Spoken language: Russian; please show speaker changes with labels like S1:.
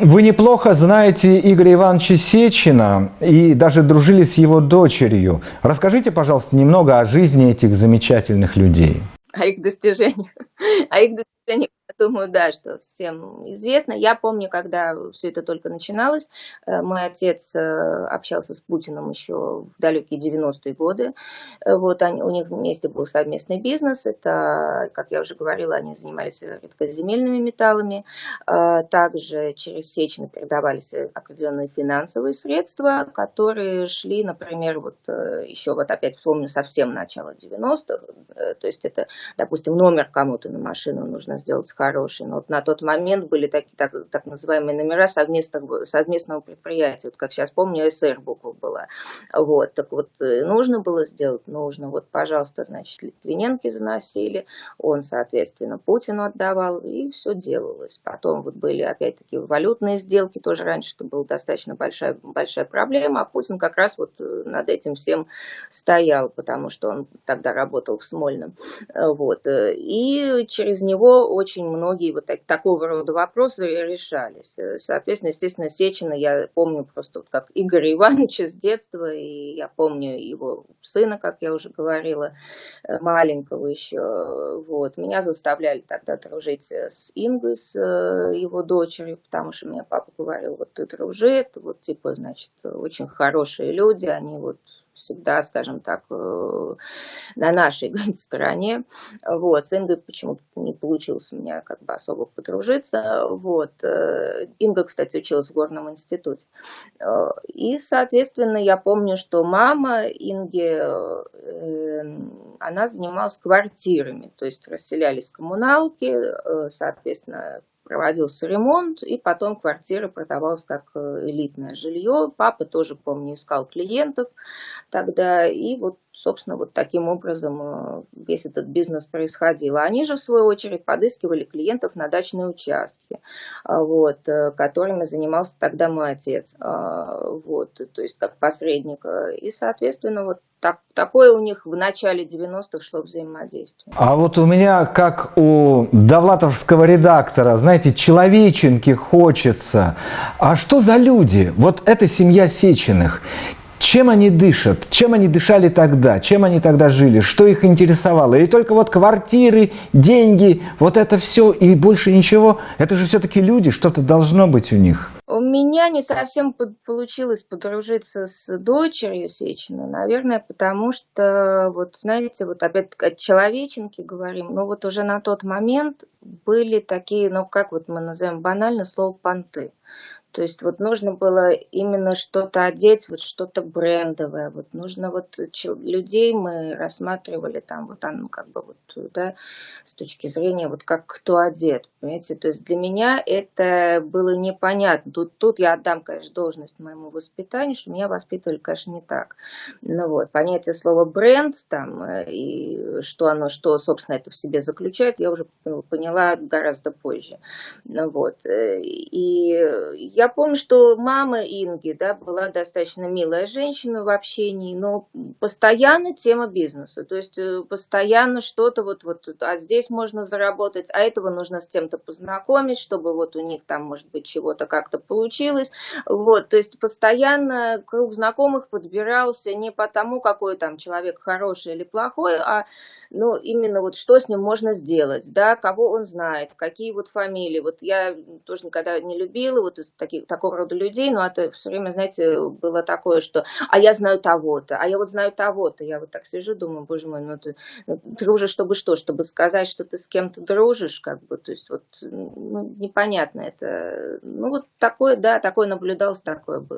S1: Вы неплохо знаете Игоря Ивановича Сечина и даже дружили с его дочерью. Расскажите, пожалуйста, немного о жизни этих замечательных людей.
S2: О их достижениях. О их достижениях, я думаю, да, что всем известно. Я помню, когда все это только начиналось, мой отец общался с Путиным еще в далекие 90-е годы. Вот у них вместе был совместный бизнес. Это, как я уже говорила, они занимались редкоземельными металлами. Также через Сечина передавались определенные финансовые средства, которые шли, например, вот еще вот опять вспомню совсем начало 90-х, то есть это, допустим, номер кому-то на машину нужно сделать хороший. Но вот на тот момент были такие так называемые номера совместного предприятия. Вот как сейчас помню, СР буква была. Вот, так вот, нужно было сделать? Нужно. Вот, пожалуйста, значит, Литвиненки заносили, он, соответственно, Путину отдавал, и все делалось. Потом вот были, опять-таки, валютные сделки, тоже раньше это была достаточно большая проблема, а Путин как раз вот над этим всем стоял, потому что он тогда работал в Смольном. Вот. И через него очень многие вот такого рода вопросы решались. Соответственно, естественно, Сечина я помню просто вот как Игоря Ивановича с детства, и я помню его сына, как я уже говорила, маленького еще. Вот. Меня заставляли тогда дружить с Ингой, с его дочерью, потому что мне папа говорил, вот ты дружи, это вот типа, значит, очень хорошие люди, они вот всегда, скажем так, на нашей стороне. Вот. С Ингой почему-то не получилось у меня как бы особо подружиться. Вот. Инга, кстати, училась в горном институте. И, соответственно, я помню, что мама Инги, она занималась квартирами, то есть расселялись коммуналки, соответственно, проводился ремонт, и потом квартира продавалась как элитное жилье. Папа тоже, помню, искал клиентов тогда, и вот, собственно, вот таким образом весь этот бизнес происходил. А они же, в свою очередь, подыскивали клиентов на дачные участки, вот, которыми занимался тогда мой отец, вот, то есть как посредник. И, соответственно, вот такое у них в начале 90-х шло взаимодействие.
S1: А вот у меня, как у довлатовского редактора, знаете, человеченки хочется. А что за люди? Вот эта семья Сечиных. Чем они дышат? Чем они дышали тогда? Чем они тогда жили? Что их интересовало? Или только вот квартиры, деньги, вот это все и больше ничего? Это же все-таки люди, что-то должно быть у них.
S2: У меня не совсем получилось подружиться с дочерью Сечина, наверное, потому что, вот знаете, вот опять о человеченке говорим, но вот уже на тот момент были такие, ну как вот мы называем банально слово понты. То есть вот нужно было именно что-то одеть, вот что-то брендовое. Вот нужно вот людей мы рассматривали там вот ну, как бы вот, да, с точки зрения вот как кто одет, понимаете. То есть для меня это было непонятно. Тут я отдам, конечно, должность моему воспитанию, что меня воспитывали, конечно, не так. Ну вот, понятие слова бренд там и что оно, что, собственно, это в себе заключает, я уже поняла гораздо позже. Ну вот, и я помню, что мама Инги, да, была достаточно милая женщина в общении, но постоянно тема бизнеса. То есть постоянно что-то вот, а здесь можно заработать, а этого нужно с тем-то познакомить, чтобы вот у них там, может быть, чего-то как-то получилось. Вот, то есть постоянно круг знакомых подбирался не потому, какой там человек хороший или плохой, а ну, именно вот что с ним можно сделать, да, кого он знает, какие вот фамилии. Вот я тоже никогда не любила вот из такого рода людей, но это все время, знаете, было такое, что «а я знаю того-то», «а я вот знаю того-то». Я вот так сижу, думаю, боже мой, ну ты дружишь, чтобы что? Чтобы сказать, что ты с кем-то дружишь, как бы, то есть вот ну, непонятно это. Ну вот такое, да, такое наблюдалось, такое было.